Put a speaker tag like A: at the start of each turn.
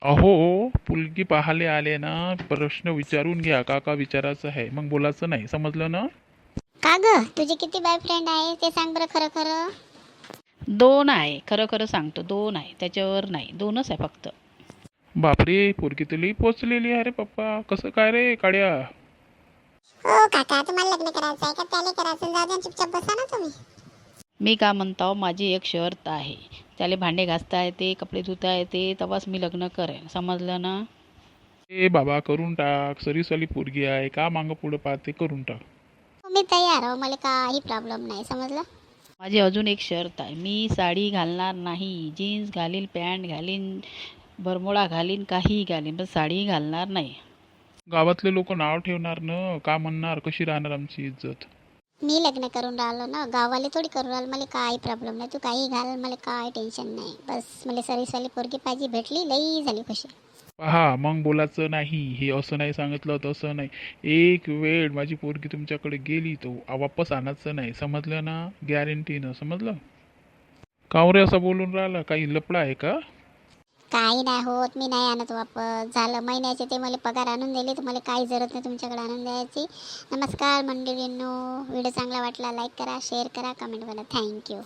A: अहो, मुलगी पाहायला आले ना, प्रश्न विचारून घ्या. का का विचारायचं आहे, मग बोलायचं नाही. समजलं ना?
B: का ग तुझे किती बॉयफ्रेंड आहे ते सांग बरं खरं खरं.
C: 2 आहे. खरं खरं सांगतो 2 आहे. त्याच्यावर नाही. 2च आहे फक्त.
A: बापरे, पोरगी तुला पोचलेली आहे रे पप्पा. कसं काय रे काड्या?
B: हो काका, तुम्हाला लग्न करायचं आहे का त्याला करायचं? जाऊ द्या, चुपचाप बसा ना तुम्ही.
C: मी का म्हणतो, माझी एक शर्त आहे. त्याला भांडे घासता येते, कपडे धुता येते, तेव्हाच मी लग्न करेन. समजलं ना?
A: ए बाबा, करून टाक. सरीसाली पोरगी आहे, का मागं पुढं पाहते? करून टाक.
B: हो, मी तयार आहे, मला काही प्रॉब्लेम नाही. समजलं?
C: माझी अजून एक शर्त आहे. मी साडी घालणार नाही. जीन्स घालीन, पॅन्ट घालीन, बरमुडा घालीन, काहीही घालीन, पण साडी घालणार नाही.
A: गावातले लोक नाव ठेवणार न, का म्हणणार? कशी राहणार आमची इज्जत?
B: मी लग्न करून राहिलो ना, गाववाले थोडी करून राहिलो. मला काही प्रॉब्लेम नाही, तू काही घाल, मला काय टेन्शन नाही. बस मला सरीसाली पोरगी पाहिजे, भेटली लई झाली खुशी.
A: पहा, मग बोलायचं नाही. हे असं नाही सांगितलं, तसं नाही. एक वेळ माझी पोरगी तुमच्याकडे गेली तो वापस आणायचं नाही. समजलं ना? गॅरंटीनं. समजलं? कावरे असं बोलून राहिला? काही लपडा आहे का?
B: काही नाही होत, मी नाही आणत वापस. झालं महिन्याचे ते मला पगार आणून दिले, तुम्हाला काही जरूरत नाही तुमच्याकडे आणून द्यायची. नमस्कार मंडळींनो, व्हिडिओ चांगला वाटला लाईक करा, शेअर करा, कमेंट करा. थँक्यू.